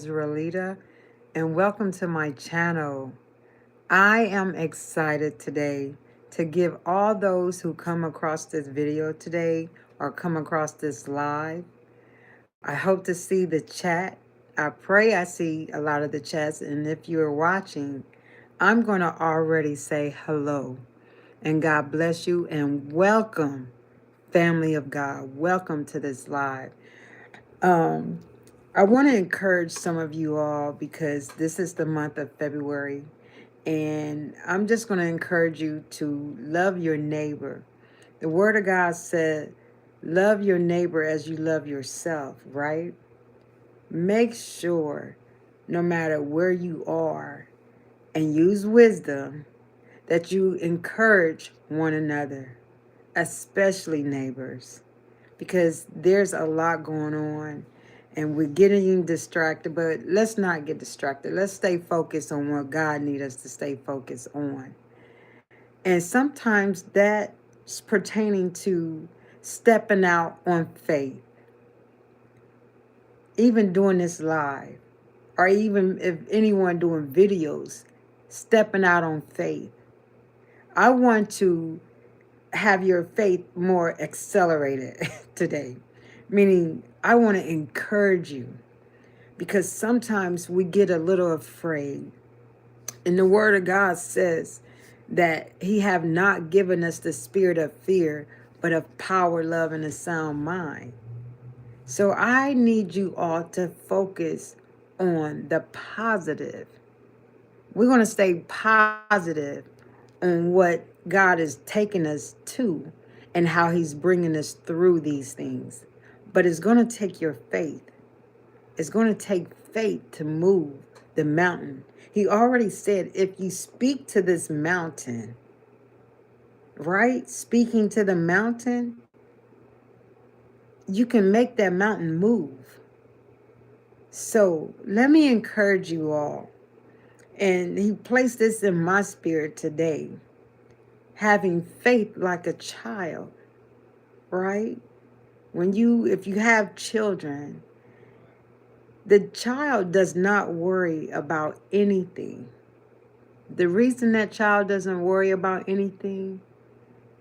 Ezralita, and welcome to my channel. I am excited today to give all those who come across this video today or come across this live. I hope to see the chat. I pray I see a lot of the chats, and if you're watching, I'm going to already say hello. And God bless you and welcome, family of God. Welcome to this live. I want to encourage some of you all because this is the month of February, and I'm just going to encourage you to love your neighbor. The Word of God said, love your neighbor as you love yourself, right? Make sure, no matter where you are, and use wisdom, that you encourage one another, especially neighbors, because there's a lot going on and we're getting distracted, but let's not get distracted. Let's stay focused on what God needs us to stay focused on. And sometimes that's pertaining to stepping out on faith, even doing this live, or even if anyone doing videos, stepping out on faith. I want to have your faith more accelerated today, meaning I want to encourage you, because sometimes we get a little afraid. And the Word of God says that He have not given us the spirit of fear, but of power, love, and a sound mind. So I need you all to focus on the positive. We're going to stay positive on what God is taking us to and how He's bringing us through these things. But it's going to take your faith. It's going to take faith to move the mountain. He already said, if you speak to this mountain, right? Speaking to the mountain, you can make that mountain move. So let me encourage you all. And He placed this in my spirit today. Having faith like a child, right? If you have children, the child does not worry about anything. The reason that child doesn't worry about anything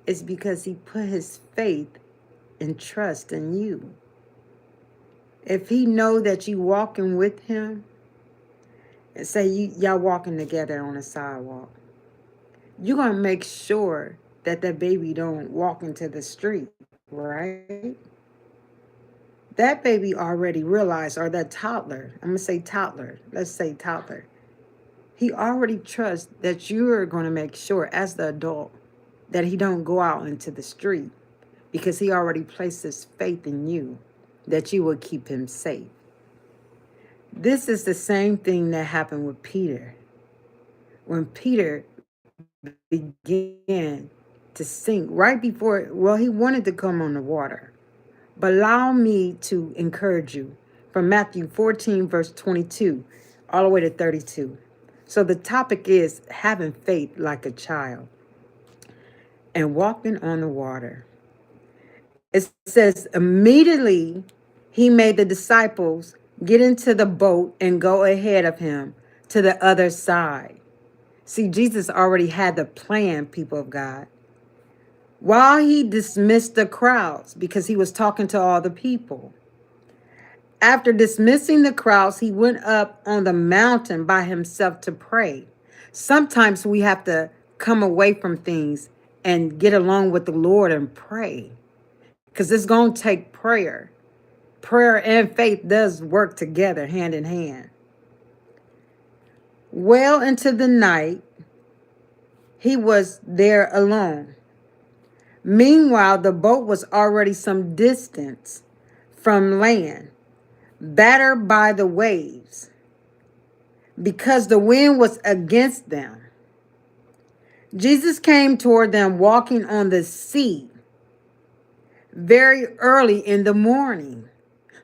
is because he put his faith and trust in you. If he know that you walking with him, and say y'all walking together on a sidewalk, you're going to make sure that that baby don't walk into the street, right? That baby already realized, or that toddler, I'm going to say toddler, let's say toddler. He already trusts that you're going to make sure as the adult that he don't go out into the street, because he already placed his faith in you that you will keep him safe. This is the same thing that happened with Peter. When Peter began to sink right before, he wanted to come on the water. But allow me to encourage you from Matthew 14, verse 22, all the way to 32. So the topic is having faith like a child and walking on the water. It says, immediately He made the disciples get into the boat and go ahead of Him to the other side. See, Jesus already had the plan, people of God. While He dismissed the crowds, because He was talking to all the people. After dismissing the crowds, He went up on the mountain by Himself to pray. Sometimes we have to come away from things and get along with the Lord and pray, because it's going to take prayer. Prayer and faith does work together, hand in hand. Well into the night, He was there alone. Meanwhile, the boat was already some distance from land, battered by the waves, because the wind was against them. Jesus came toward them walking on the sea very early in the morning.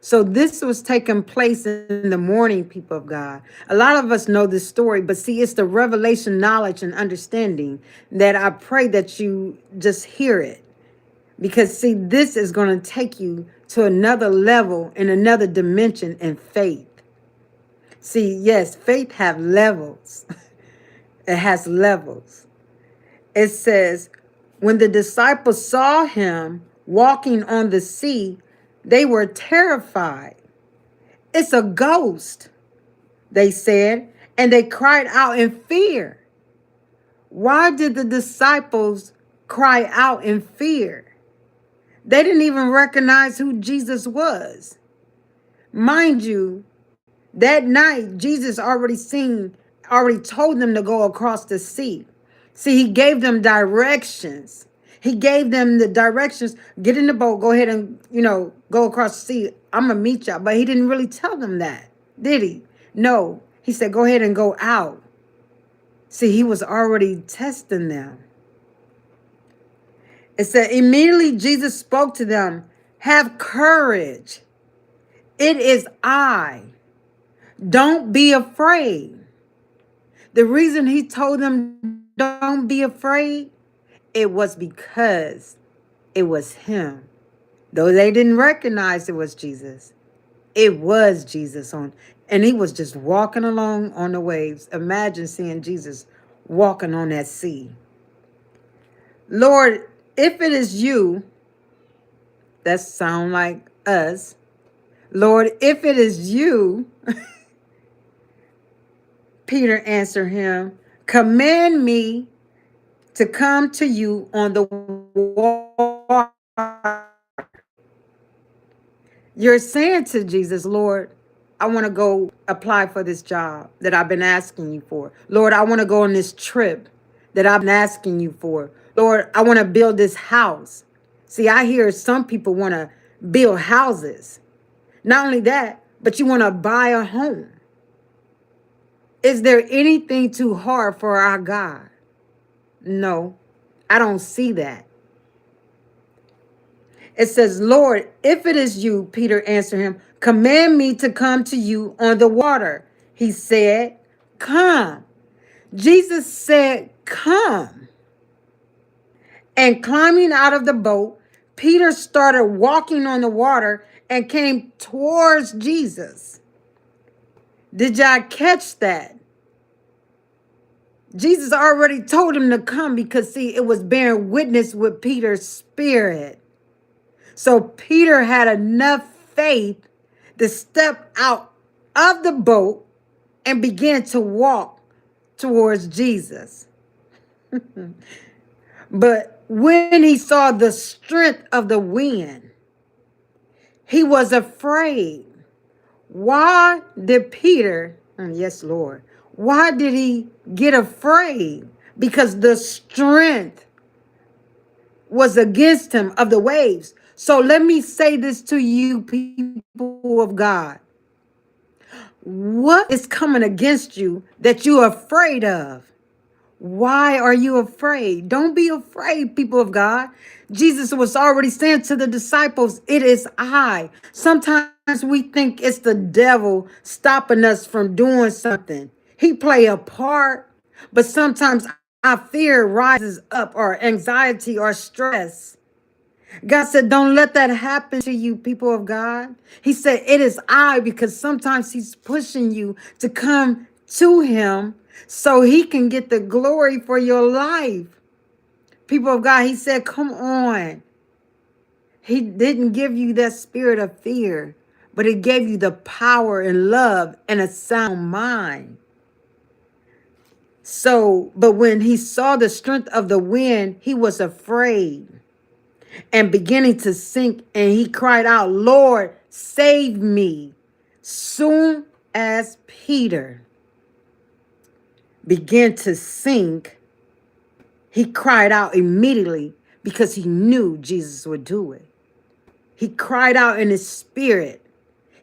So this was taking place in the morning, people of God. A lot of us know this story, but see, it's the revelation, knowledge, and understanding that I pray that you just hear it. Because see, this is going to take you to another level and another dimension in faith. See, yes, faith have levels. It has levels. It says, when the disciples saw him walking on the sea, they were terrified. It's a ghost, they said, and they cried out in fear. Why did the disciples cry out in fear? They didn't even recognize who Jesus was. Mind you, that night, Jesus already told them to go across the sea. See, he gave them directions. He gave them the directions. Get in the boat, go ahead and, go across the sea. I'm going to meet y'all. But he didn't really tell them that, did he? No, he said, go ahead and go out. See, he was already testing them. It said, immediately Jesus spoke to them, have courage. It is I. Don't be afraid. The reason he told them, don't be afraid, it was because it was him. Though they didn't recognize it was Jesus, it was Jesus and he was just walking along on the waves. Imagine seeing Jesus walking on that sea. Lord, if it is you, that sound like us. Lord, if it is you, Peter answered him, command me to come to you on the water. You're saying to Jesus, Lord, I want to go apply for this job that I've been asking you for. Lord, I want to go on this trip that I've been asking you for. Lord, I want to build this house. See, I hear some people want to build houses. Not only that, but you want to buy a home. Is there anything too hard for our God? No, I don't see that. It says, Lord, if it is you, Peter answered him, command me to come to you on the water. He said, come. Jesus said, come. And climbing out of the boat, Peter started walking on the water and came towards Jesus. Did y'all catch that? Jesus already told him to come because, see, it was bearing witness with Peter's spirit. So Peter had enough faith to step out of the boat and begin to walk towards Jesus. But when he saw the strength of the wind, he was afraid. Why did Peter, yes, Lord, why did he get afraid? Because the strength was against him of the waves. So let me say this to you, people of God. What is coming against you that you're afraid of? Why are you afraid? Don't be afraid, people of God. Jesus was already saying to the disciples, it is I. Sometimes we think it's the devil stopping us from doing something. He play a part, but sometimes our fear rises up, or anxiety or stress. God said, don't let that happen to you, people of God. He said, it is I, because sometimes he's pushing you to come to him so he can get the glory for your life. People of God, he said, come on. He didn't give you that spirit of fear, but he gave you the power and love and a sound mind. So, but when he saw the strength of the wind, he was afraid and beginning to sink, and he cried out, Lord, save me. Soon as Peter began to sink, he cried out immediately because he knew Jesus would do it. He cried out in his spirit.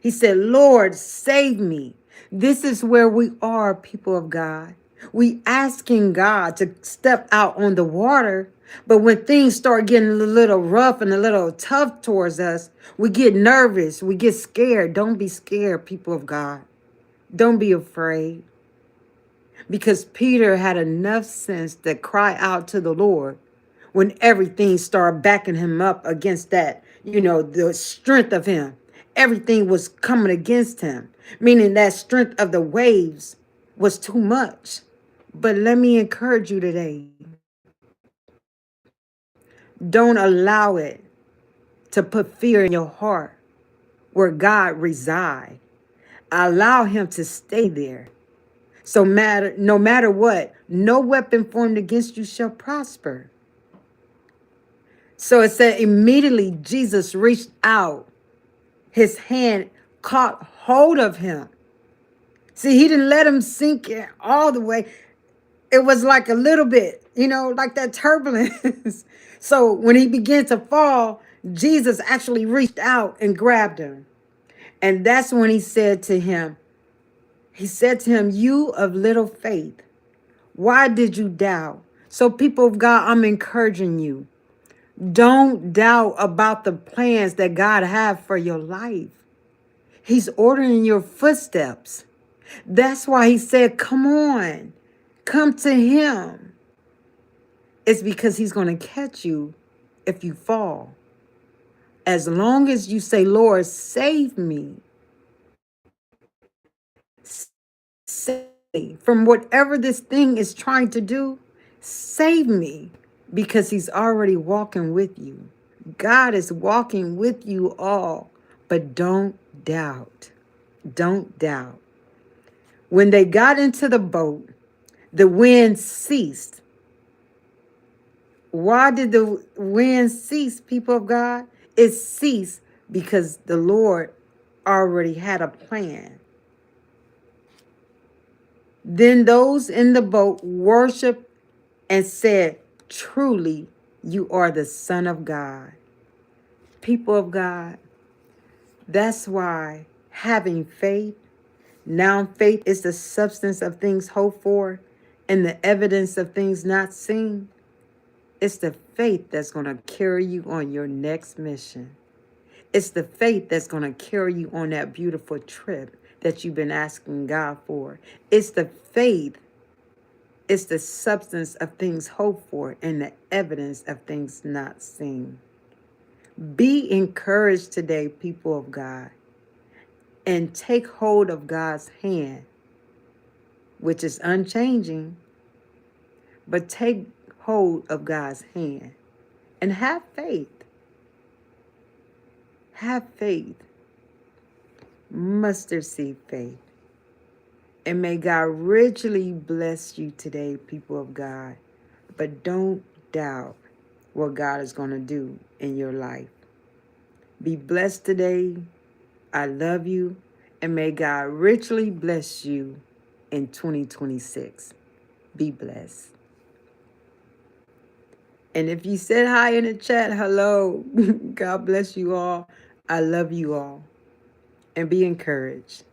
He said, Lord, save me. This is where we are, people of God. We asking God to step out on the water, but when things start getting a little rough and a little tough towards us, we get nervous, we get scared. Don't be scared, people of God. Don't be afraid. Because Peter had enough sense to cry out to the Lord when everything started backing him up against that, the strength of him. everything was coming against him, meaning that strength of the waves was too much. But let me encourage you today. Don't allow it to put fear in your heart where God resides. Allow him to stay there. So no matter what, no weapon formed against you shall prosper. So it said immediately Jesus reached out. His hand caught hold of him. See, he didn't let him sink in all the way. It was like a little bit, like that turbulence. So when he began to fall, Jesus actually reached out and grabbed him. And that's when he said to him, you of little faith, why did you doubt? So people of God, I'm encouraging you. Don't doubt about the plans that God have for your life. He's ordering your footsteps. That's why he said, come on, come to him. It's because he's going to catch you if you fall. As long as you say, Lord, save me. Save me from whatever this thing is trying to do. Save me, because he's already walking with you. God is walking with you all, but don't doubt. Don't doubt. When they got into the boat, the wind ceased. Why did the wind cease, people of God? It ceased because the Lord already had a plan. Then those in the boat worshiped and said, truly, you are the Son of God. People of God, that's why having faith, now faith is the substance of things hoped for and the evidence of things not seen. It's the faith that's going to carry you on your next mission. It's the faith that's going to carry you on that beautiful trip that you've been asking God for. It's the faith. It's the substance of things hoped for and the evidence of things not seen. Be encouraged today, people of God, and take hold of God's hand, which is unchanging, but take hold of God's hand and have faith. Have faith. Mustard seed faith. And may God richly bless you today, people of God. But don't doubt what God is going to do in your life. Be blessed today. I love you. And may God richly bless you in 2026. Be blessed. And if you said hi in the chat, hello. God bless you all. I love you all. And be encouraged.